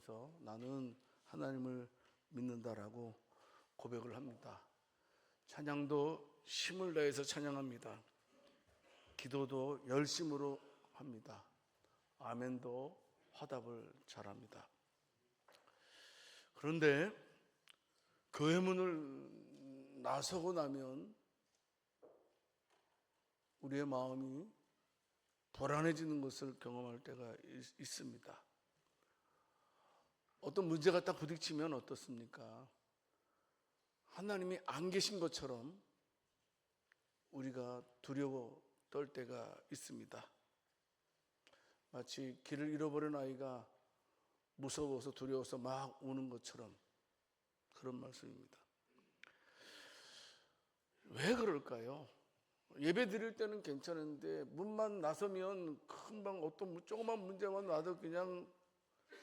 기도하면서 나는 하나님을 믿는다라고 고백을 합니다. 찬양도 힘을 다해서 찬양합니다. 기도도 열심으로 합니다. 아멘도 화답을 잘합니다. 그런데 교회 문을 나서고 나면 우리의 마음이 불안해지는 것을 경험할 때가 있습니다. 어떤 문제가 딱 부딪히면 어떻습니까? 하나님이 안 계신 것처럼 우리가 두려워 떨 때가 있습니다. 마치 길을 잃어버린 아이가 무서워서 두려워서 막 우는 것처럼 그런 말씀입니다. 왜 그럴까요? 예배 드릴 때는 괜찮은데 문만 나서면 금방 어떤 조그만 문제만 와도 그냥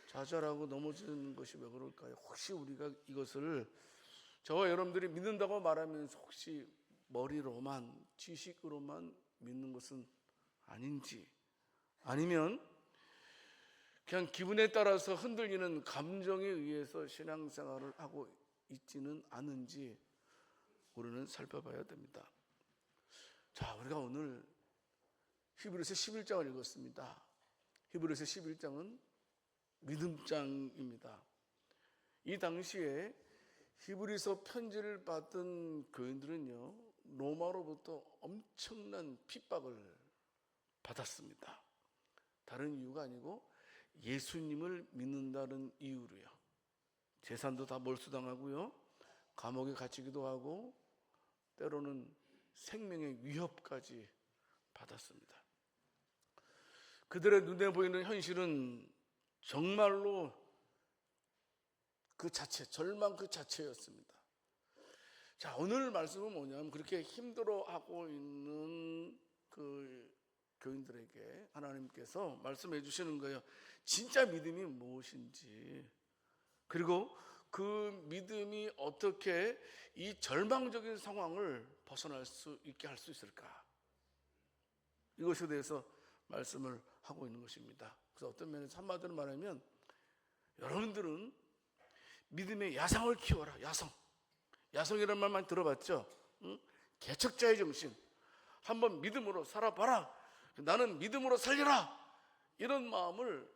좌절하고 넘어지는 것이 왜 그럴까요? 혹시 우리가 이것을 저와 여러분들이 믿는다고 말하면서 혹시 머리로만 지식으로만 믿는 것은 아닌지, 아니면 그냥 기분에 따라서 흔들리는 감정에 의해서 신앙생활을 하고 있지는 않은지 우리는 살펴봐야 됩니다. 자, 우리가 오늘 히브리서 11장을 읽었습니다. 히브리서 11장은 믿음장입니다. 이 당시에 히브리서 편지를 받은 교인들은요, 로마로부터 엄청난 핍박을 받았습니다. 다른 이유가 아니고 예수님을 믿는다는 이유로요. 재산도 다 몰수당하고요, 감옥에 갇히기도 하고 때로는 생명의 위협까지 받았습니다. 그들의 눈에 보이는 현실은 정말로 그 자체, 절망 그 자체였습니다. 자, 오늘 말씀은 뭐냐면 그렇게 힘들어하고 있는 그 교인들에게 하나님께서 말씀해 주시는 거예요. 진짜 믿음이 무엇인지, 그리고 그 믿음이 어떻게 이 절망적인 상황을 벗어날 수 있게 할 수 있을까? 이것에 대해서 말씀을 하고 있는 것입니다. 그래서 어떤 면에서 한마디로 말하면 여러분들은 믿음의 야성을 키워라. 야성이라는 말 많이 들어봤죠? 응? 개척자의 정신. 한번 믿음으로 살아봐라. 나는 믿음으로 살려라. 이런 마음을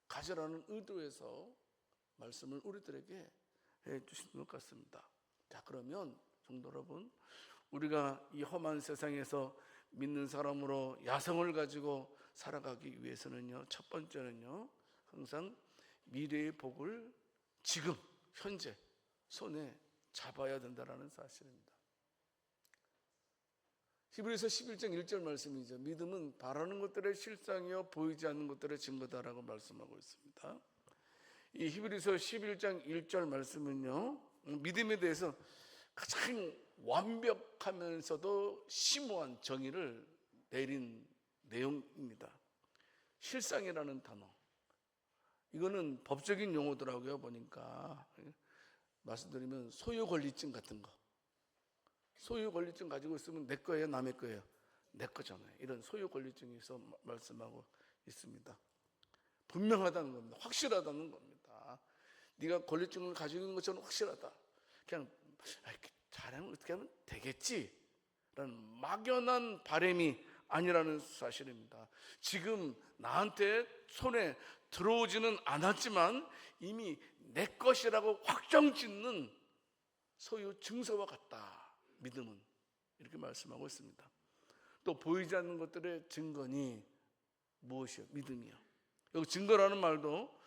가져라는 의도에서 말씀을 우리들에게 해 주신 것 같습니다. 자, 그러면 성도 여러분, 우리가 이 험한 세상에서 믿는 사람으로 야성을 가지고 살아가기 위해서는요, 첫 번째는요, 항상 미래의 복을 지금 현재 손에 잡아야 된다는 사실입니다. 히브리서 11장 1절 말씀이죠. 믿음은 바라는 것들의 실상이요 보이지 않는 것들의 증거다라고 말씀하고 있습니다. 이 히브리서 11장 1절 말씀은요, 믿음에 대해서 가장 완벽하면서도 심오한 정의를 내린 내용입니다. 실상이라는 단어, 이거는 법적인 용어더라고요. 보니까 말씀드리면 소유 권리증 같은 거, 소유 권리증 가지고 있으면 내 거예요, 남의 거예요? 내 거잖아요. 이런 소유 권리증에서 말씀하고 있습니다. 분명하다는 겁니다. 확실하다는 겁니다. 네가 권리증을 가지고 있는 것처럼 확실하다. 그냥 잘하면 어떻게 하면 되겠지 라는 막연한 바람이 아니라는 사실입니다. 지금 나한테 손에 들어오지는 않았지만 이미 내 것이라고 확정짓는 소유 증서와 같다, 믿음은. 이렇게 말씀하고 있습니다. 또 보이지 않는 것들의 증거니 무엇이요? 믿음이요. 여기 증거라는 말도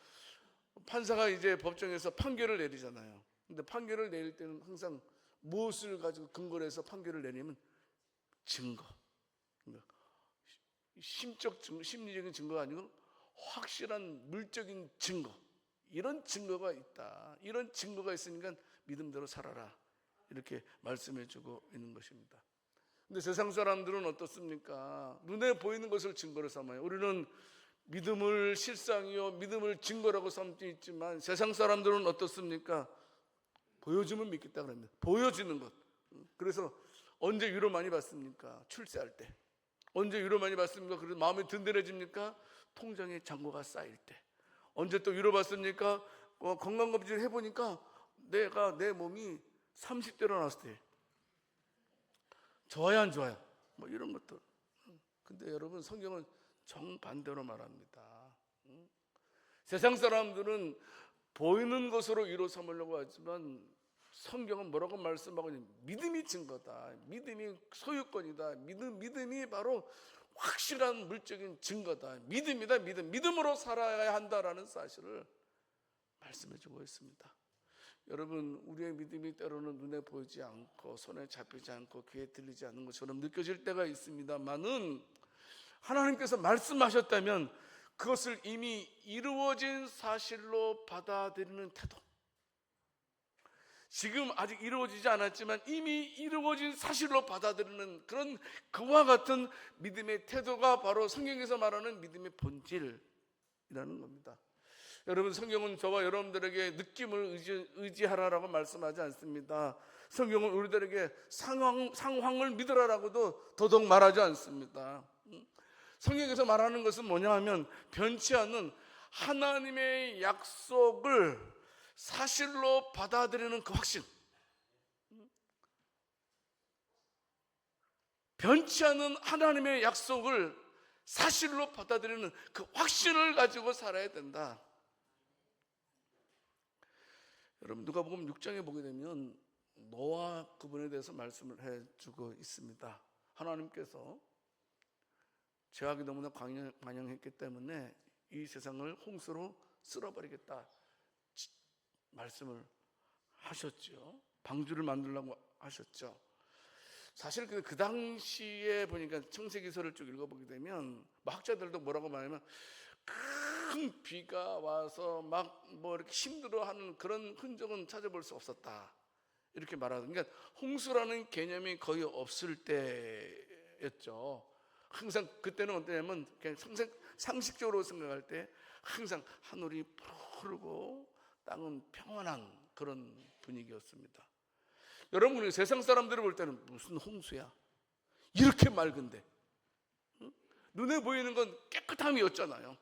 판사가 이제 법정에서 판결을 내리잖아요. 근데 판결을 내릴 때는 항상 무엇을 가지고 근거를 해서 판결을 내리면 증거, 심적 증거, 심리적인 증거가 아니고 확실한 물적인 증거, 이런 증거가 있다. 이런 증거가 있으니까 믿음대로 살아라, 이렇게 말씀해 주고 있는 것입니다. 근데 세상 사람들은 어떻습니까? 눈에 보이는 것을 증거로 삼아요. 우리는 믿음을 실상이요 믿음을 증거라고 삼지 있지만 세상 사람들은 어떻습니까? 보여주면 믿겠다 그럽니다. 보여지는 것. 그래서 언제 위로 많이 받습니까? 출세할 때. 언제 위로 많이 받습니까? 그래서 마음이 든든해집니까? 통장에 잔고가 쌓일 때. 언제 또 위로받습니까? 건강검진을 해보니까 내 몸이 30대로 나왔을 때 좋아요 안 좋아요? 뭐 이런 것들. 근데 여러분, 성경은 정반대로 말합니다. 세상 사람들은 보이는 것으로 위로 삼으려고 하지만 성경은 뭐라고 말씀하고 있냐면 믿음이 증거다. 믿음이 소유권이다. 믿음이 바로 확실한 물적인 증거다. 믿음이다. 믿음으로 살아야 한다라는 사실을 말씀해 주고 있습니다. 여러분, 우리의 믿음이 때로는 눈에 보이지 않고 손에 잡히지 않고 귀에 들리지 않는 것처럼 느껴질 때가 있습니다만은, 하나님께서 말씀하셨다면 그것을 이미 이루어진 사실로 받아들이는 태도, 지금 아직 이루어지지 않았지만 이미 이루어진 사실로 받아들이는 그런 그와 같은 믿음의 태도가 바로 성경에서 말하는 믿음의 본질이라는 겁니다. 여러분, 성경은 저와 여러분들에게 느낌을 의지하라라고 말씀하지 않습니다. 성경은 우리들에게 상황을 믿으라라고도 더더욱 말하지 않습니다. 성경에서 말하는 것은 뭐냐 하면 변치 않는 하나님의 약속을 사실로 받아들이는 그 확신, 변치 않는 하나님의 약속을 사실로 받아들이는 그 확신을 가지고 살아야 된다. 여러분, 누가복음 6장에 보게 되면 노아 그분에 대해서 말씀을 해주고 있습니다. 하나님께서 죄악이 너무나 관영했기 때문에 이 세상을 홍수로 쓸어버리겠다 말씀을 하셨죠. 방주를 만들려고 하셨죠. 사실 그 당시에 보니까 창세기서를 쭉 읽어보게 되면 학자들도 뭐라고 말하냐면 큰 비가 와서 막 뭐 이렇게 힘들어하는 그런 흔적은 찾아볼 수 없었다, 이렇게 말하는. 그러니까 홍수라는 개념이 거의 없을 때였죠. 항상 그때는 어떠냐면 그냥 상식적으로 생각할 때 항상 하늘이 푸르고 땅은 평안한 그런 분위기였습니다. 여러분, 세상 사람들이 볼 때는 무슨 홍수야, 이렇게 맑은데, 눈에 보이는 건 깨끗함이었잖아요.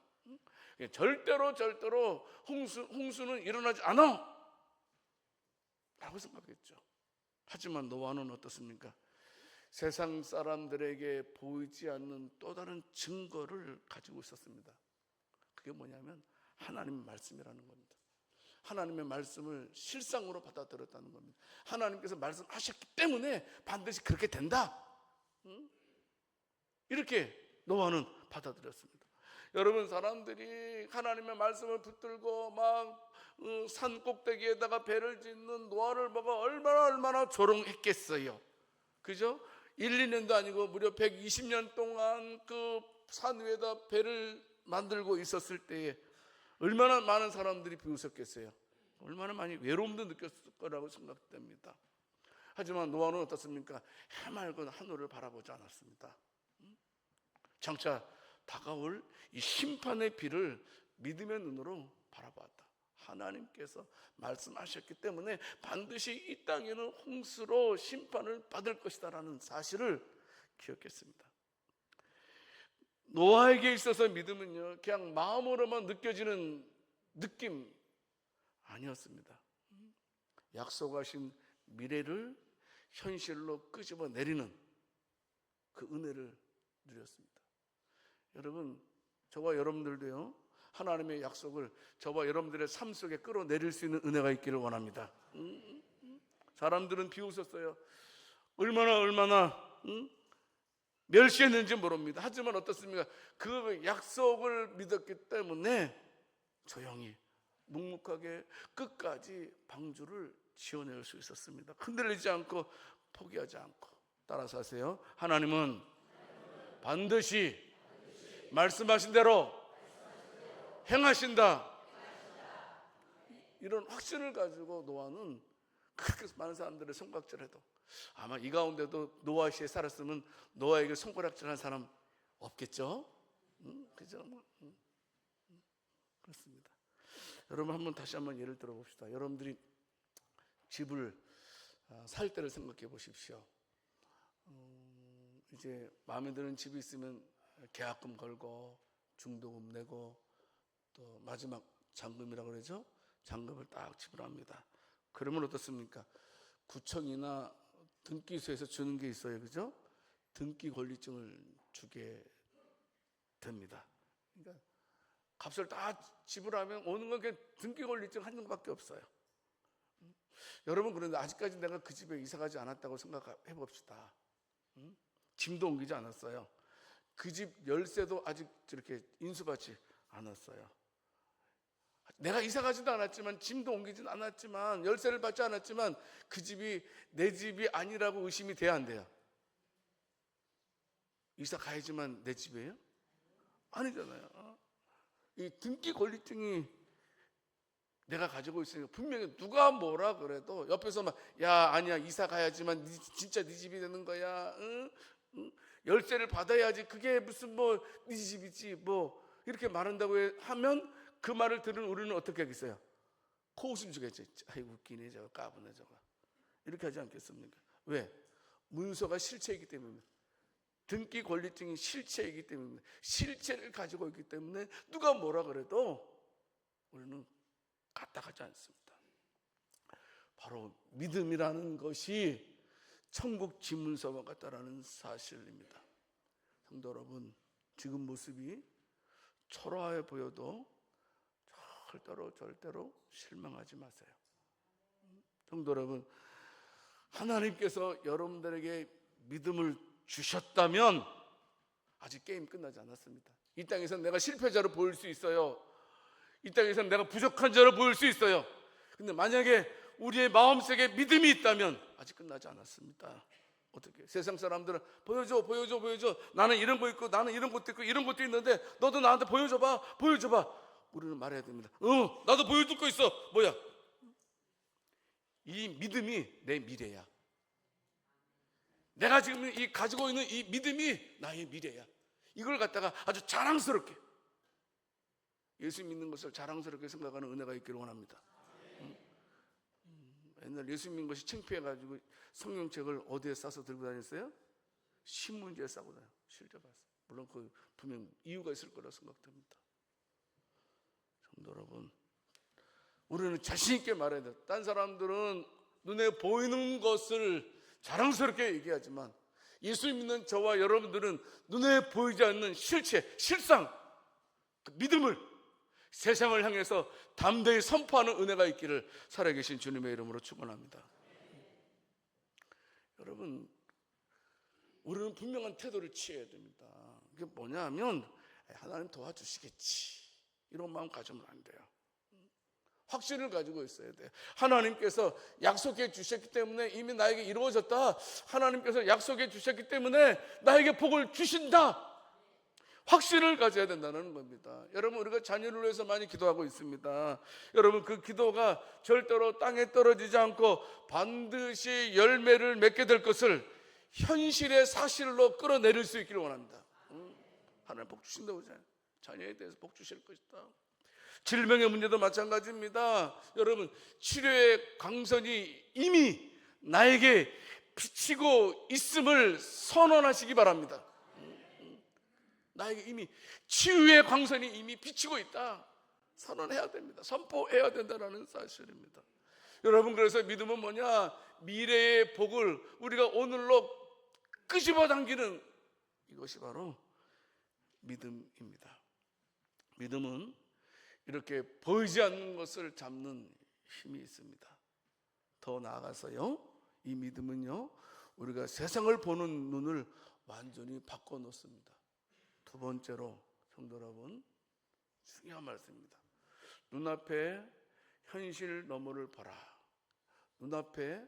절대로 홍수는 일어나지 않아 라고 생각했죠. 하지만 노아는 어떻습니까? 세상 사람들에게 보이지 않는 또 다른 증거를 가지고 있었습니다. 그게 뭐냐면 하나님의 말씀이라는 겁니다. 하나님의 말씀을 실상으로 받아들였다는 겁니다. 하나님께서 말씀하셨기 때문에 반드시 그렇게 된다, 이렇게 노아는 받아들였습니다. 여러분, 사람들이 하나님의 말씀을 붙들고 막 산 꼭대기에다가 배를 짓는 노아를 보고 얼마나 조롱했겠어요. 그죠? 1, 2년도 아니고 무려 120년 동안 그 산 위에다 배를 만들고 있었을 때에 얼마나 많은 사람들이 비웃었겠어요. 얼마나 많이 외로움도 느꼈을 거라고 생각됩니다. 하지만 노아는 어떻습니까? 해맑은 하늘을 바라보지 않았습니다. 장차 다가올 이 심판의 비를 믿음의 눈으로 바라보았다. 하나님께서 말씀하셨기 때문에 반드시 이 땅에는 홍수로 심판을 받을 것이다라는 사실을 기억했습니다. 노아에게 있어서 믿음은요, 그냥 마음으로만 느껴지는 느낌 아니었습니다. 약속하신 미래를 현실로 끄집어 내리는 그 은혜를 누렸습니다. 여러분, 저와 여러분들도요, 하나님의 약속을 저와 여러분들의 삶 속에 끌어내릴 수 있는 은혜가 있기를 원합니다. 사람들은 비웃었어요. 얼마나 멸시했는지 모릅니다. 하지만 어떻습니까? 그 약속을 믿었기 때문에 조용히 묵묵하게 끝까지 방주를 지어낼 수 있었습니다. 흔들리지 않고 포기하지 않고. 따라서 하세요. 하나님은 반드시 말씀하신 대로 행하신다. 이런 확신을 가지고 노아는 그렇게 많은 사람들의 손가락질해도 아마 이 가운데도 노아 시에 살았으면 노아에게 손가락질한 사람 없겠죠? 그죠? 그렇습니다. 여러분, 다시 한번 예를 들어 봅시다. 여러분들이 집을 살 때를 생각해 보십시오. 이제 마음에 드는 집이 있으면 계약금 걸고 중도금 내고 또 마지막 잔금이라고 그러죠. 잔금을 딱 지불합니다. 그러면 어떻습니까? 구청이나 등기소에서 주는 게 있어요, 그죠? 등기 권리증을 주게 됩니다. 그러니까 값을 다 지불하면 오는 건 그냥 등기 권리증 한 장밖에 없어요. 여러분, 그런데 아직까지 내가 그 집에 이사 가지 않았다고 생각해 봅시다. 짐도 옮기지 않았어요. 그 집 열쇠도 아직 저렇게 인수받지 않았어요. 내가 이사 가지도 않았지만, 짐도 옮기진 않았지만, 열쇠를 받지 않았지만 그 집이 내 집이 아니라고 의심이 돼야 안 돼요? 이사 가야지만 내 집이에요? 아니잖아요. 이 등기 권리증이 내가 가지고 있으니까 분명히 누가 뭐라 그래도 옆에서 막, 야, 아니야, 이사 가야지만 진짜 네 집이 되는 거야. 응? 열쇠를 받아야지 그게 무슨 뭐 네 집이지 뭐 이렇게 말한다고 하면 그 말을 들은 우리는 어떻게 하겠어요? 코웃음 주겠지. 아이고 웃기네 저거, 까부네 저거. 이렇게 하지 않겠습니까? 왜? 문서가 실체이기 때문에, 등기 권리증이 실체이기 때문에, 실체를 가지고 있기 때문에 누가 뭐라 그래도 우리는 까딱하지 않습니다. 바로 믿음이라는 것이 천국 지문서와 같다라는 사실입니다. 성도 여러분, 지금 모습이 초라해 보여도 절대로 실망하지 마세요. 성도 여러분, 하나님께서 여러분들에게 믿음을 주셨다면 아직 게임 끝나지 않았습니다. 이 땅에서 내가 실패자로 보일 수 있어요. 이 땅에서 내가 부족한 자로 보일 수 있어요. 근데 만약에 우리의 마음속에 믿음이 있다면 아직 끝나지 않았습니다. 어떻게? 세상 사람들은 보여줘. 나는 이런 거 있고, 나는 이런 것도 있고, 이런 것도 있는데 너도 나한테 보여줘봐. 우리는 말해야 됩니다. 나도 보여줄 거 있어. 뭐야? 이 믿음이 내 미래야. 내가 지금 가지고 있는 이 믿음이 나의 미래야. 이걸 갖다가 아주 자랑스럽게, 예수 믿는 것을 자랑스럽게 생각하는 은혜가 있기를 원합니다. 옛날 예수 믿는 것이 창피해가지고 성경책을 어디에 싸서 들고 다녔어요? 신문지에 싸고 다녀요. 실제 봤어요. 물론 그 분명 이유가 있을 거라 생각됩니다. 성도 여러분, 우리는 자신 있게 말해야 돼요. 딴 사람들은 눈에 보이는 것을 자랑스럽게 얘기하지만 예수 믿는 저와 여러분들은 눈에 보이지 않는 실체, 실상, 그 믿음을 세상을 향해서 담대히 선포하는 은혜가 있기를 살아계신 주님의 이름으로 축원합니다. 여러분, 우리는 분명한 태도를 취해야 됩니다. 그게 뭐냐 하면 하나님 도와주시겠지, 이런 마음 가지면 안 돼요. 확신을 가지고 있어야 돼요. 하나님께서 약속해 주셨기 때문에 이미 나에게 이루어졌다. 하나님께서 약속해 주셨기 때문에 나에게 복을 주신다. 확신을 가져야 된다는 겁니다. 여러분, 우리가 자녀를 위해서 많이 기도하고 있습니다. 여러분, 그 기도가 절대로 땅에 떨어지지 않고 반드시 열매를 맺게 될 것을 현실의 사실로 끌어내릴 수 있기를 원합니다. 하나님 복 주신다고 하잖아요. 자녀에 대해서 복 주실 것이다. 질병의 문제도 마찬가지입니다. 여러분, 치료의 광선이 이미 나에게 비치고 있음을 선언하시기 바랍니다. 나에게 이미 치유의 광선이 이미 비치고 있다. 선언해야 됩니다. 선포해야 된다는 사실입니다. 여러분, 그래서 믿음은 뭐냐? 미래의 복을 우리가 오늘로 끄집어 당기는 이것이 바로 믿음입니다. 믿음은 이렇게 보이지 않는 것을 잡는 힘이 있습니다. 더 나아가서요, 이 믿음은요, 우리가 세상을 보는 눈을 완전히 바꿔놓습니다. 두 번째로, 성도 여러분, 중요한 말씀입니다. 눈앞에 현실 너머를 봐라. 눈앞에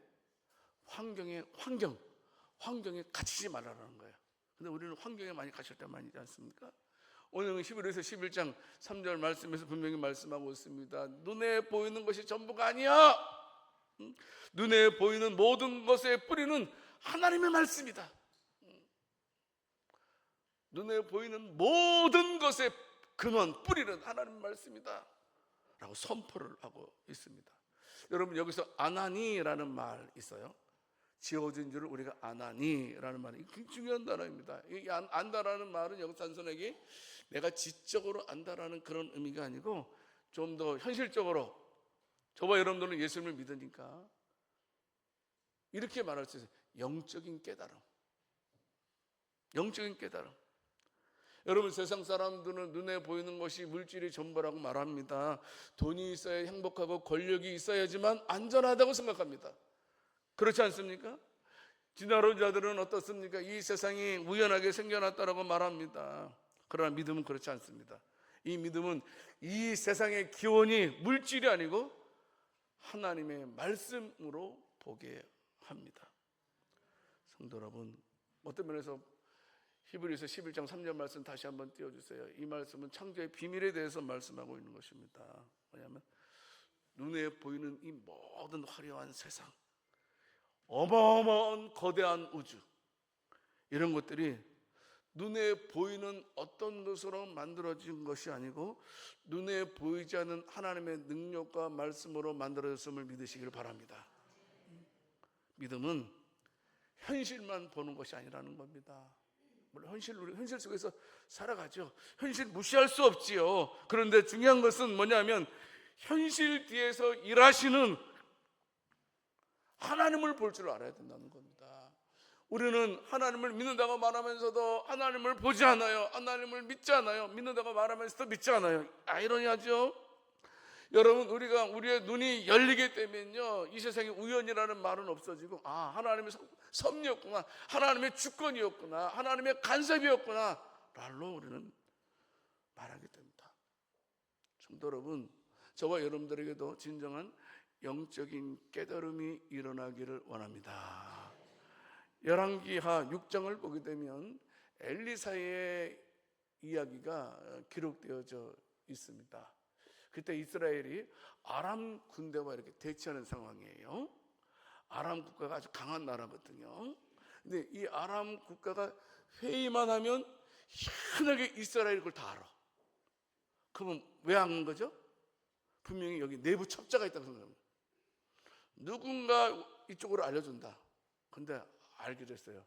환경에 갇히지 말라는 거예요. 근데 우리는 환경에 많이 갇힐 때 많이 있지 않습니까? 오늘 히브리서 11장 3절 말씀에서 분명히 말씀하고 있습니다. 눈에 보이는 것이 전부가 아니야. 눈에 보이는 모든 것의 뿌리는 하나님의 말씀이다. 눈에 보이는 모든 것의 근원, 뿌리는 하나님의 말씀이다 라고 선포를 하고 있습니다. 여러분, 여기서 아나니라는 말 있어요. 지어진 줄을 우리가 아나니라는 말이 굉장히 중요한 단어입니다. 이 안다라는 말은 여기 단순하게 내가 지적으로 안다라는 그런 의미가 아니고 좀 더 현실적으로 저와 여러분들은 예수님을 믿으니까 이렇게 말할 수 있어요. 영적인 깨달음. 영적인 깨달음. 여러분, 세상 사람들은 눈에 보이는 것이 물질이 전부라고 말합니다. 돈이 있어야 행복하고 권력이 있어야지만 안전하다고 생각합니다. 그렇지 않습니까? 진화론자들은 어떻습니까? 이 세상이 우연하게 생겨났다라고 말합니다. 그러나 믿음은 그렇지 않습니다. 이 믿음은 이 세상의 기원이 물질이 아니고 하나님의 말씀으로 보게 합니다. 성도 여러분, 어떤 면에서 히브리서 11장 3절 말씀 다시 한번 띄워주세요. 이 말씀은 창조의 비밀에 대해서 말씀하고 있는 것입니다. 뭐냐면 눈에 보이는 이 모든 화려한 세상, 어마어마한 거대한 우주, 이런 것들이 눈에 보이는 어떤 것으로 만들어진 것이 아니고 눈에 보이지 않는 하나님의 능력과 말씀으로 만들어졌음을 믿으시길 바랍니다. 믿음은 현실만 보는 것이 아니라는 겁니다. 물론 현실 속에서 살아가죠. 현실 무시할 수 없지요. 그런데 중요한 것은 뭐냐면 현실 뒤에서 일하시는 하나님을 볼 줄 알아야 된다는 겁니다. 우리는 하나님을 믿는다고 말하면서도 하나님을 보지 않아요. 하나님을 믿지 않아요. 믿는다고 말하면서도 믿지 않아요. 아이러니하죠. 여러분, 우리가 우리의 눈이 열리게 되면요, 이 세상에 우연이라는 말은 없어지고, 아, 하나님의 섭리였구나, 하나님의 주권이었구나, 하나님의 간섭이었구나 라로 우리는 말하게 됩니다. 성도 여러분, 저와 여러분들에게도 진정한 영적인 깨달음이 일어나기를 원합니다. 열왕기하 6장을 보게 되면 엘리사의 이야기가 기록되어져 있습니다. 그때 이스라엘이 아람 군대와 이렇게 대치하는 상황이에요. 아람 국가가 아주 강한 나라거든요. 근데 이 아람 국가가 회의만 하면 희한하게 이스라엘 그걸 다 알아. 그러면 왜 안 거죠? 분명히 여기 내부 첩자가 있다고 생각합니다. 누군가 이쪽으로 알려준다. 근데 알게 됐어요.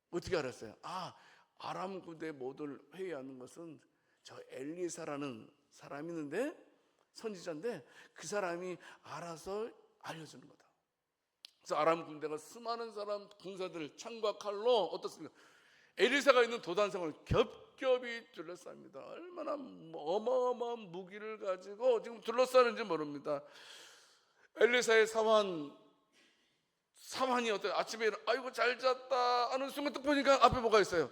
어떻게 알았어요? 아, 아람 군대 모두를 회의하는 것은 저 엘리사라는 사람이 있는데, 선지자인데 그 사람이 알아서 알려주는 거다. 그래서 아람 군대가 수많은 사람, 군사들 창과 칼로 어떻습니까? 엘리사가 있는 도단성을 겹겹이 둘러쌉니다. 얼마나 어마어마한 무기를 가지고 지금 둘러싸는지 모릅니다. 엘리사의 사환이 어때요? 아침에 아이고 잘 잤다 하는 순간 딱 보니까 앞에 뭐가 있어요?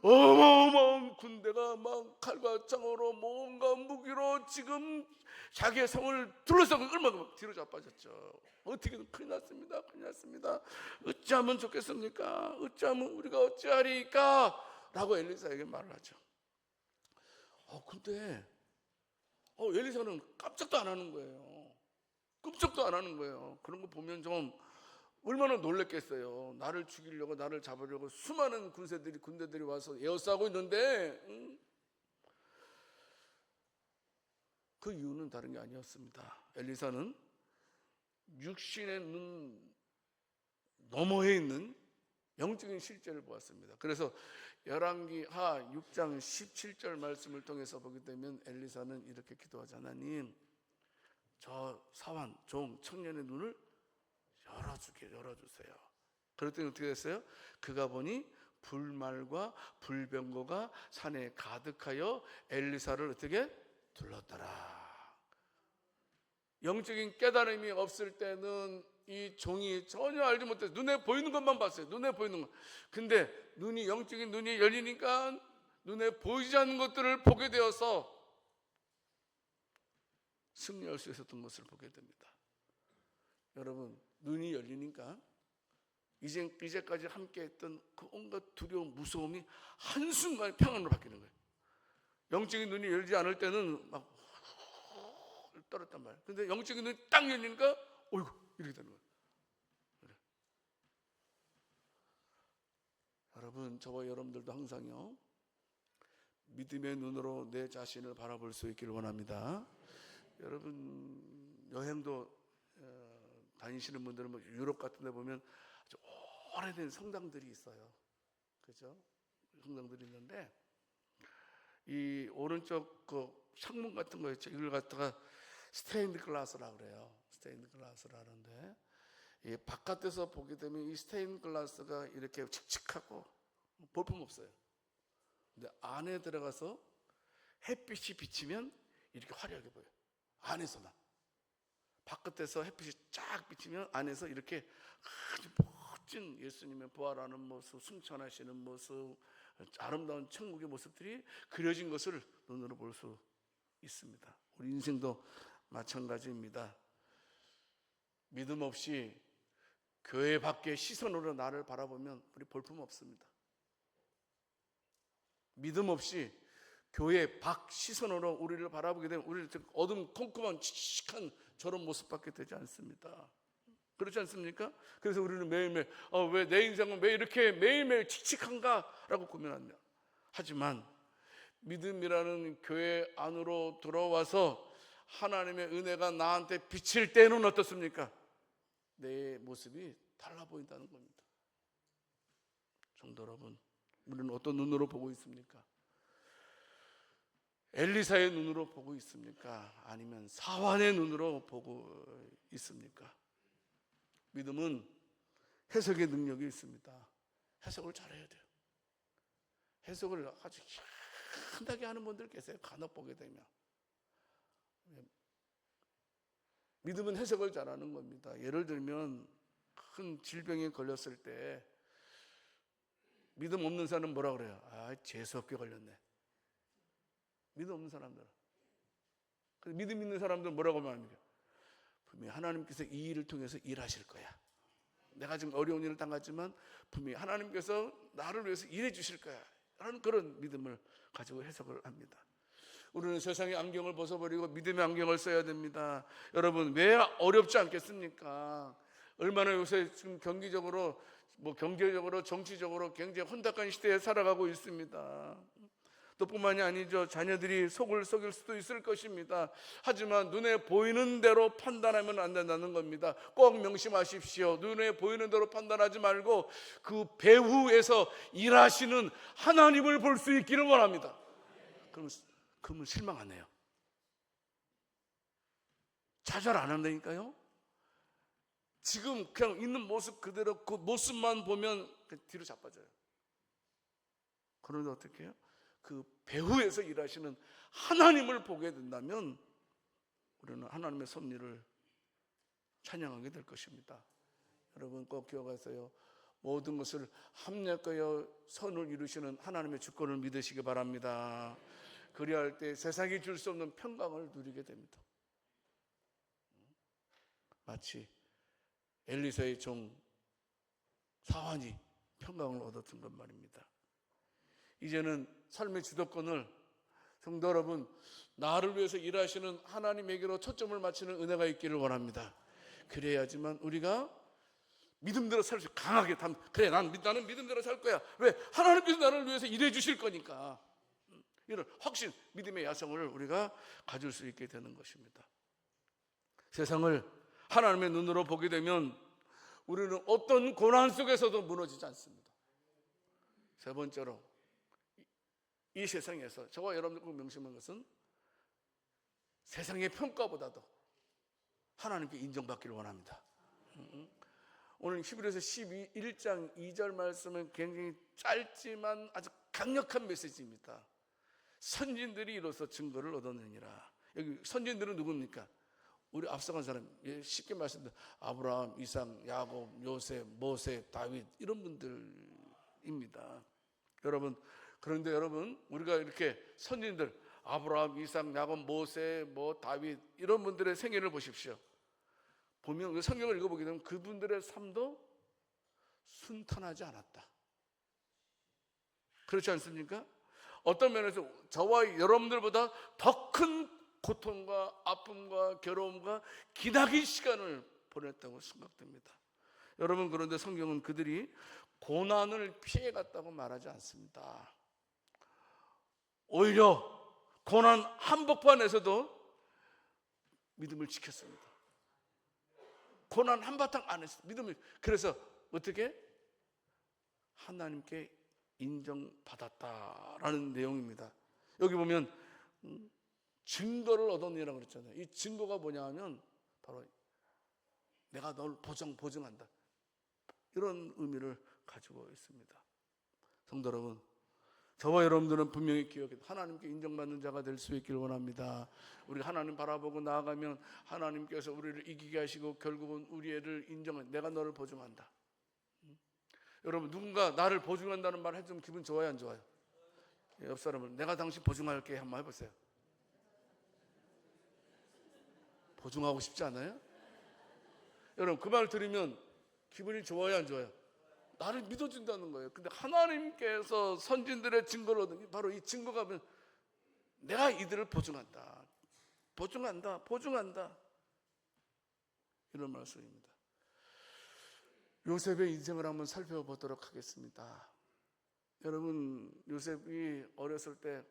어마어마한 군대가 막 칼과 창으로 뭔가 무기로 지금 자기의 성을 둘러싸고 얼마나 뒤로 자빠졌죠. 어떻게든 큰일 났습니다. 큰일 났습니다. 어찌하면 좋겠습니까? 어찌하면 우리가 어찌하리까? 라고 엘리사에게 말을 하죠. 근데 엘리사는 깜짝도 안 하는 거예요. 끔찍도 안 하는 거예요. 그런 거 보면 좀 얼마나 놀랬겠어요. 나를 죽이려고, 나를 잡으려고 수많은 군대들이 와서 에워싸고 있는데, 그 이유는 다른 게 아니었습니다. 엘리사는 육신의 눈 너머에 있는 영적인 실제를 보았습니다. 그래서 열왕기하 6장 17절 말씀을 통해서 보게 되면 엘리사는 이렇게 기도하죠. 하나님, 저 사환, 청년의 눈을 열어주세요. 그랬더니 어떻게 됐어요? 그가 보니 불말과 불병거가 산에 가득하여 엘리사를 어떻게 둘렀더라. 영적인 깨달음이 없을 때는 이 종이 전혀 알지 못해서 눈에 보이는 것만 봤어요. 눈에 보이는 것. 근데 영적인 눈이 열리니까 눈에 보이지 않는 것들을 보게 되어서 승리할 수 있었던 것을 보게 됩니다. 여러분, 눈이 열리니까 이제까지 함께했던 그 온갖 두려움, 무서움이 한순간에 평안으로 바뀌는 거예요. 영적인 눈이 열리지 않을 때는 막 떨었단 말이에요. 근데 영적인 눈이 딱 열리니까 어이구 이렇게 되는 거예요. 그래. 여러분, 저와 여러분들도 항상요, 믿음의 눈으로 내 자신을 바라볼 수 있기를 원합니다. 여러분, 여행도 다니시는 분들은 뭐 유럽 같은 데 보면 아주 오래된 성당들이 있어요. 그죠? 성당들이 있는데 이 오른쪽 그 창문 같은 거 있죠. 이걸 갖다가 스테인드 글라스라 그래요. 스테인드 글라스라 하는데, 이 바깥에서 보게 되면 이 스테인드 글라스가 이렇게 칙칙하고 볼품 없어요. 근데 안에 들어가서 햇빛이 비치면 이렇게 화려하게 보여요. 안에서만. 바깥에서 햇빛이 쫙 비치면 안에서 이렇게 아주 멋진 예수님의 부활하는 모습, 승천하시는 모습, 아름다운 천국의 모습들이 그려진 것을 눈으로 볼 수 있습니다. 우리 인생도 마찬가지입니다. 믿음 없이 교회 밖의 시선으로 나를 바라보면 우리 볼품 없습니다. 믿음 없이 교회 밖 시선으로 우리를 바라보게 되면 우리를 어둠컴컴한 칙칙한 저런 모습밖에 되지 않습니다. 그렇지 않습니까? 그래서 우리는 매일매일 왜 내 인생은 왜 이렇게 매일매일 칙칙한가? 라고 고민합니다. 하지만 믿음이라는 교회 안으로 들어와서 하나님의 은혜가 나한테 비칠 때는 어떻습니까? 내 모습이 달라 보인다는 겁니다. 성도 여러분, 우리는 어떤 눈으로 보고 있습니까? 엘리사의 눈으로 보고 있습니까? 아니면 사환의 눈으로 보고 있습니까? 믿음은 해석의 능력이 있습니다. 해석을 잘해야 돼요. 해석을 아주 희한하게 하는 분들 계세요. 간혹 보게 되면. 믿음은 해석을 잘하는 겁니다. 예를 들면 큰 질병에 걸렸을 때 믿음 없는 사람은 뭐라 그래요? 재수없게 걸렸네. 믿음 없는 사람들은. 믿음 있는 사람들은 뭐라고 말합니까? 분명히 하나님께서 이 일을 통해서 일하실 거야. 내가 지금 어려운 일을 당하지만 분명히 하나님께서 나를 위해서 일해 주실 거야 라는 그런 믿음을 가지고 해석을 합니다. 우리는 세상의 안경을 벗어버리고 믿음의 안경을 써야 됩니다. 여러분, 왜 어렵지 않겠습니까? 얼마나 요새 지금 경기적으로 경제적으로 정치적으로 굉장히 혼탁한 시대에 살아가고 있습니다. 또 뿐만이 아니죠. 자녀들이 속을 썩일 수도 있을 것입니다. 하지만 눈에 보이는 대로 판단하면 안 된다는 겁니다. 꼭 명심하십시오. 눈에 보이는 대로 판단하지 말고 그 배후에서 일하시는 하나님을 볼 수 있기를 원합니다. 그러면 실망 안 해요. 좌절 안 한다니까요. 지금 그냥 있는 모습 그대로 그 모습만 보면 뒤로 자빠져요. 그런데 어떻게 해요? 그 배후에서 일하시는 하나님을 보게 된다면 우리는 하나님의 섭리를 찬양하게 될 것입니다. 여러분 꼭 기억하세요. 모든 것을 합력하여 선을 이루시는 하나님의 주권을 믿으시기 바랍니다. 그리할 때 세상이 줄 수 없는 평강을 누리게 됩니다. 마치 엘리사의 종 사환이 평강을 얻었던 것 말입니다. 이제는 삶의 주도권을 성도 여러분, 나를 위해서 일하시는 하나님에게로 초점을 맞추는 은혜가 있기를 원합니다. 그래야지만 우리가 믿음대로 살 수 강하게 그래 나는 믿음대로 살 거야. 왜? 하나님께서 나를 위해서 일해 주실 거니까. 이런 확신, 믿음의 야성을 우리가 가질 수 있게 되는 것입니다. 세상을 하나님의 눈으로 보게 되면 우리는 어떤 고난 속에서도 무너지지 않습니다. 세 번째로 이 세상에서 저와 여러분들 꼭 명심한 것은 세상의 평가보다도 하나님께 인정받기를 원합니다. 오늘 히브리서 11장 2절 말씀은 굉장히 짧지만 아주 강력한 메시지입니다. 선진들이 이로써 증거를 얻었느니라. 여기 선진들은 누굽니까? 우리 앞서간 사람, 쉽게 말씀드리면 아브라함, 이삭, 야곱, 요셉, 모세, 다윗 이런 분들입니다. 여러분, 그런데 여러분 우리가 이렇게 선진들 아브라함, 이삭, 야곱, 모세, 다윗 이런 분들의 생애를 보십시오. 보면 성경을 읽어보게 되면 그분들의 삶도 순탄하지 않았다. 그렇지 않습니까? 어떤 면에서 저와 여러분들보다 더 큰 고통과 아픔과 괴로움과 기나긴 시간을 보냈다고 생각됩니다. 여러분, 그런데 성경은 그들이 고난을 피해갔다고 말하지 않습니다. 오히려 고난 한복판에서도 믿음을 지켰습니다. 고난 한바탕 안에서 믿음을, 그래서 어떻게? 하나님께 인정받았다라는 내용입니다. 여기 보면 증거를 얻었느니라고 그랬잖아요. 이 증거가 뭐냐 하면 바로 내가 널 보증한다, 이런 의미를 가지고 있습니다. 성도 여러분, 저와 여러분들은 분명히 기억해, 하나님께 인정받는 자가 될 수 있기를 원합니다. 우리 하나님 바라보고 나아가면 하나님께서 우리를 이기게 하시고 결국은 우리를 인정한, 내가 너를 보증한다. 여러분, 누군가 나를 보증한다는 말 해주면 기분 좋아요, 안 좋아요? 옆 사람을 내가 당신 보증할게 한번 해보세요. 보증하고 싶지 않아요? 여러분, 그 말 들으면 기분이 좋아요, 안 좋아요? 나를 믿어준다는 거예요. 근데 하나님께서 선진들의 증거를 얻은, 바로 이 증거가 뭐냐면 내가 이들을 보증한다, 보증한다, 이런 말씀입니다. 요셉의 인생을 한번 살펴보도록 하겠습니다. 여러분, 요셉이 어렸을 때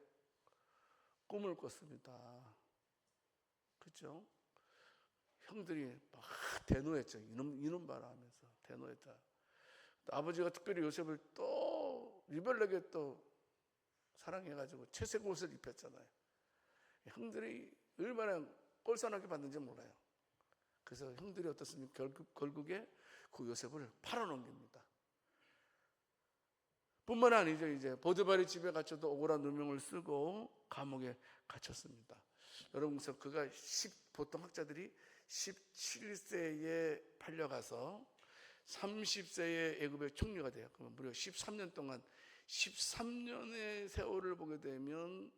꿈을 꿨습니다. 그렇죠? 형들이 막 대노했죠. 이놈 봐라 하면서 대노했다. 아버지가 특별히 요셉을 또 유별나게 또 사랑해가지고 채색 옷을 입혔잖아요. 형들이 얼마나 꼴싸나게 받는지 몰라요. 그래서 형들이 어떻습니까? 결국에 그 요셉을 팔아넘깁니다. 뿐만 아니죠. 이제 보드발의 집에 갇혀도 억울한 누명을 쓰고 감옥에 갇혔습니다. 여러분, 그래서 그가 보통 학자들이 17세에 팔려가서 30세에 애굽의 총리가 돼요. 그러면 무려 13년 동안, 13년의 세월을 보게 되면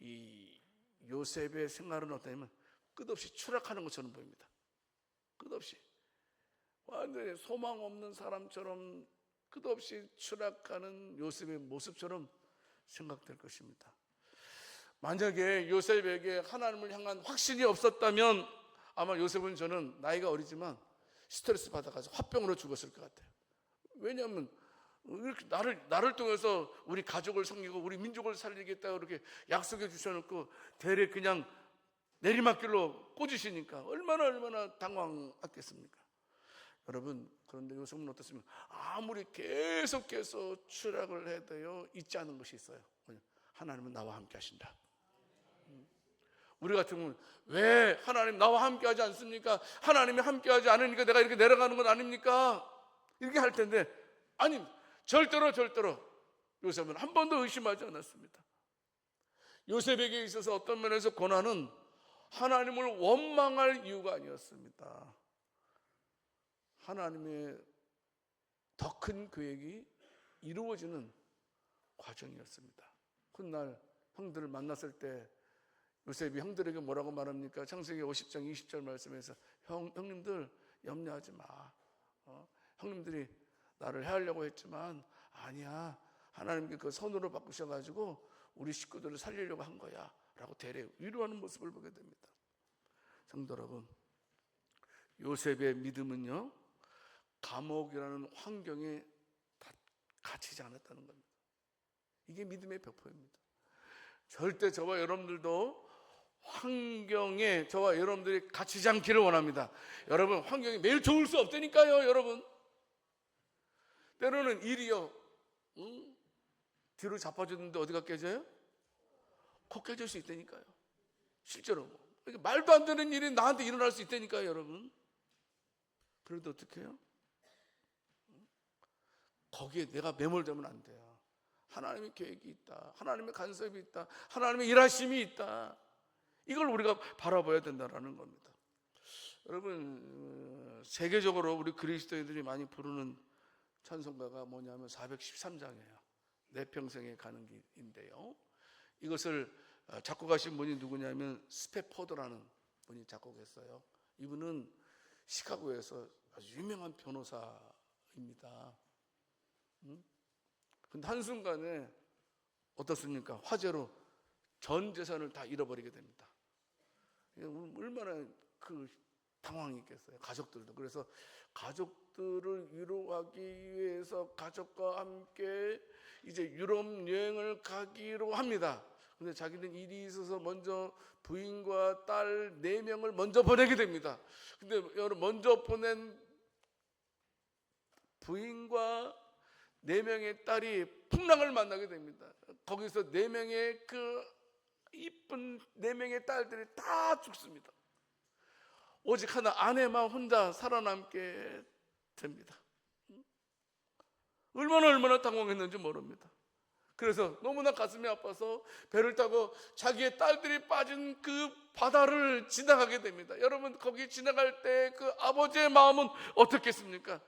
이 요셉의 생활은 어떠냐면 끝없이 추락하는 것처럼 보입니다. 끝없이 완전히 소망 없는 사람처럼 끝없이 추락하는 요셉의 모습처럼 생각될 것입니다. 만약에 요셉에게 하나님을 향한 확신이 없었다면 아마 요셉은, 저는 나이가 어리지만 스트레스 받아가지고 화병으로 죽었을 것 같아요. 왜냐하면 이렇게 나를 통해서 우리 가족을 섬기고 우리 민족을 살리겠다고 이렇게 약속해 주셔놓고 대래 그냥 내리막길로 꽂으시니까 얼마나 당황했겠습니까? 여러분, 그런데 요셉은 어떻습니까? 아무리 계속해서 추락을 해도요, 잊지 않은 것이 있어요. 하나님은 나와 함께 하신다. 우리 같으면 왜 하나님 나와 함께 하지 않습니까? 하나님이 함께 하지 않으니까 내가 이렇게 내려가는 건 아닙니까? 이렇게 할 텐데, 아니, 절대로 요셉은 한 번도 의심하지 않았습니다. 요셉에게 있어서 어떤 면에서 고난은 하나님을 원망할 이유가 아니었습니다. 하나님의 더 큰 계획이 이루어지는 과정이었습니다. 훗날 형들을 만났을 때 요셉이 형들에게 뭐라고 말합니까? 창세기 50장 20절 말씀에서 형님들 염려하지 마. 형님들이 나를 해하려고 했지만 아니야, 하나님께 그 선으로 바꾸셔가지고 우리 식구들을 살리려고 한 거야 라고 대래 위로하는 모습을 보게 됩니다. 성도 여러분, 요셉의 믿음은요, 감옥이라는 환경에 갇히지 않았다는 겁니다. 이게 믿음의 벽포입니다. 절대 저와 여러분들도 환경에 저와 여러분들이 갇히지 않기를 원합니다. 여러분, 환경이 매일 좋을 수 없다니까요. 여러분, 때로는 일이요, 뒤로 자빠졌는데 어디가 깨져요? 코 깨질 수 있다니까요. 실제로 말도 안 되는 일이 나한테 일어날 수 있다니까요. 여러분, 그래도 어떻게 해요? 거기에 내가 매몰되면 안 돼요. 하나님의 계획이 있다, 하나님의 간섭이 있다, 하나님의 일하심이 있다, 이걸 우리가 바라봐야 된다는 겁니다. 여러분, 세계적으로 우리 그리스도인들이 많이 부르는 찬송가가 뭐냐면 413장이에요. 내 평생에 가는 길인데요, 이것을 작곡하신 분이 누구냐면 스페포드라는 분이 작곡했어요. 이분은 시카고에서 아주 유명한 변호사입니다. 근데 한순간에 어떻습니까? 화재로 전 재산을 다 잃어버리게 됩니다. 얼마나 그 당황이 있겠어요, 가족들도. 그래서 가족들을 위로하기 위해서 가족과 함께 이제 유럽 여행을 가기로 합니다. 근데 자기는 일이 있어서 먼저 부인과 딸 4명을 먼저 보내게 됩니다. 근데 여러분, 먼저 보낸 부인과 4명의 딸이 풍랑을 만나게 됩니다. 거기서 4명의 그 이쁜 4명의 딸들이 다 죽습니다. 오직 하나 아내만 혼자 살아남게 됩니다. 얼마나 당황했는지 모릅니다. 그래서 너무나 가슴이 아파서 배를 타고 자기의 딸들이 빠진 그 바다를 지나가게 됩니다. 여러분, 거기 지나갈 때 그 아버지의 마음은 어떻겠습니까?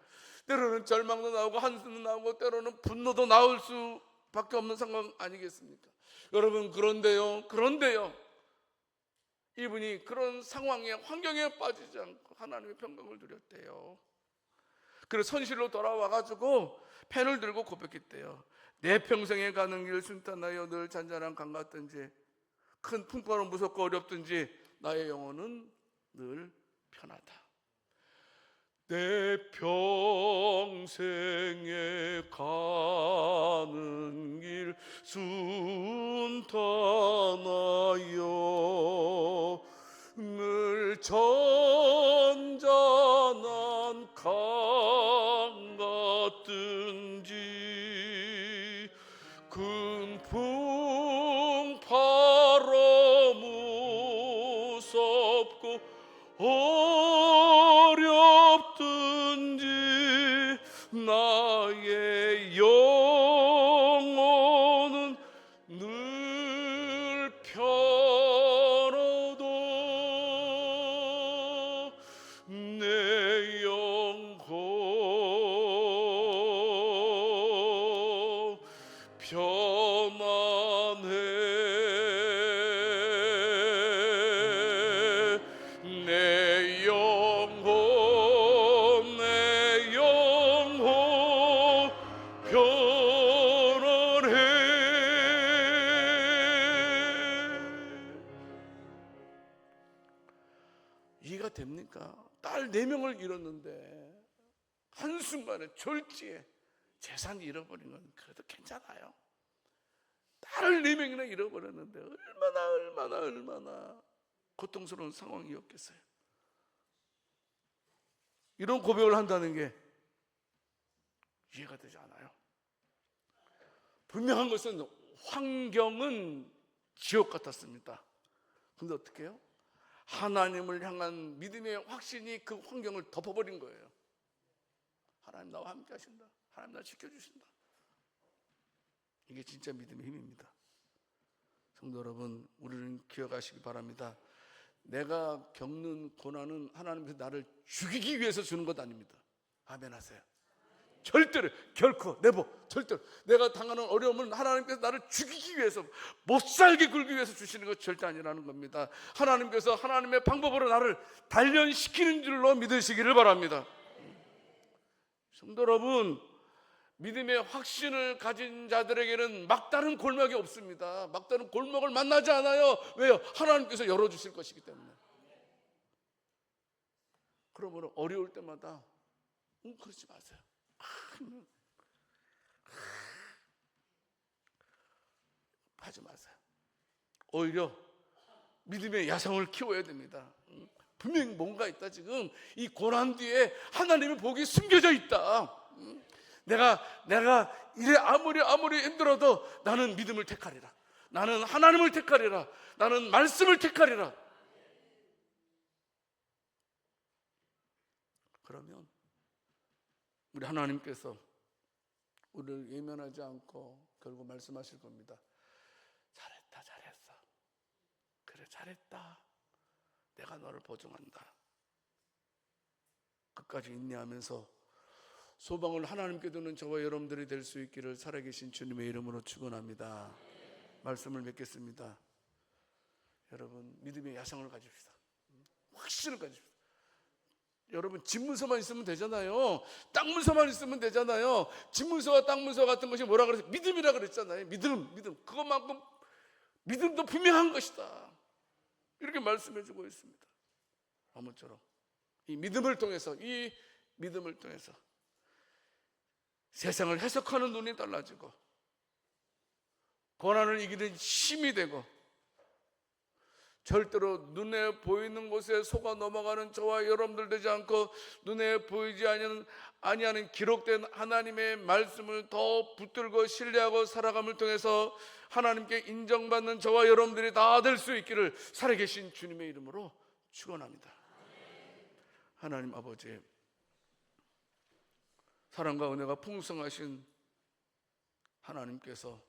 때로는 절망도 나오고 한숨도 나오고 때로는 분노도 나올 수밖에 없는 상황 아니겠습니까? 여러분, 그런데요 이분이 그런 상황에 환경에 빠지지 않고 하나님의 평강을 누렸대요. 그래서 선실로 돌아와가지고 펜을 들고 고백했대요. 내 평생에 가는 길 순탄하여 늘 잔잔한 강 같든지 큰 풍파는 무섭고 어렵든지 나의 영혼은 늘 편하다. 내 평생에 가는 길 순탄하여 늘 잔잔한 강 같든지 큰 풍파로 무섭고 어렵든지 나의 영혼은 늘 편하다. 내 영혼 편안해. 내 영혼 편안해. 이해가 됩니까? 딸 4명을 잃었는데 한순간에 졸지에 재산 잃어버린 건 그래도 괜찮아요. 딸을 4명이나 잃어버렸는데 얼마나 고통스러운 상황이었겠어요. 이런 고백을 한다는 게 이해가 되지 않아요. 분명한 것은 환경은 지옥 같았습니다. 근데 어떻게 해요? 하나님을 향한 믿음의 확신이 그 환경을 덮어버린 거예요. 하나님 나와 함께 하신다. 하나님 나 지켜주신다. 이게 진짜 믿음의 힘입니다. 성도 여러분, 우리는 기억하시기 바랍니다. 내가 겪는 고난은 하나님께서 나를 죽이기 위해서 주는 것 아닙니다. 아멘 하세요. 절대로, 결코, 절대로 내가 당하는 어려움은 하나님께서 나를 죽이기 위해서, 못 살게 굴기 위해서 주시는 것 절대 아니라는 겁니다. 하나님께서 하나님의 방법으로 나를 단련시키는 줄로 믿으시기를 바랍니다. 성도 여러분, 믿음의 확신을 가진 자들에게는 막다른 골목이 없습니다. 막다른 골목을 만나지 않아요. 왜요? 하나님께서 열어주실 것이기 때문에. 그러므로 어려울 때마다 웅크리지 마세요. 하지 마세요. 오히려 믿음의 야성을 키워야 됩니다. 분명히 뭔가 있다. 지금 이 고난 뒤에 하나님의 복이 숨겨져 있다. 내가 이래 아무리 힘들어도 나는 믿음을 택하리라. 나는 하나님을 택하리라. 나는 말씀을 택하리라. 그러면 우리 하나님께서 우리를 예면하지 않고 결국 말씀하실 겁니다. 잘했어. 그래, 잘했다. 내가 너를 보증한다. 끝까지 인내하면서 소망을 하나님께 두는 저와 여러분들이 될 수 있기를 살아계신 주님의 이름으로 축원합니다. 말씀을 맺겠습니다. 여러분, 믿음의 야성을 가집시다. 확신을 가집시다. 여러분, 집문서만 있으면 되잖아요. 땅 문서만 있으면 되잖아요. 집문서와 땅 문서 같은 것이 뭐라 그랬어요? 믿음이라 그랬잖아요. 믿음. 그것만큼 믿음도 분명한 것이다. 이렇게 말씀해주고 있습니다. 아무쪼록 이 믿음을 통해서 세상을 해석하는 눈이 달라지고 고난을 이기는 힘이 되고 절대로 눈에 보이는 곳에 속아 넘어가는 저와 여러분들 되지 않고 눈에 보이지 아니하는 기록된 하나님의 말씀을 더 붙들고 신뢰하고 살아감을 통해서 하나님께 인정받는 저와 여러분들이 다 될 수 있기를 살아계신 주님의 이름으로 축원합니다. 하나님 아버지, 사랑과 은혜가 풍성하신 하나님께서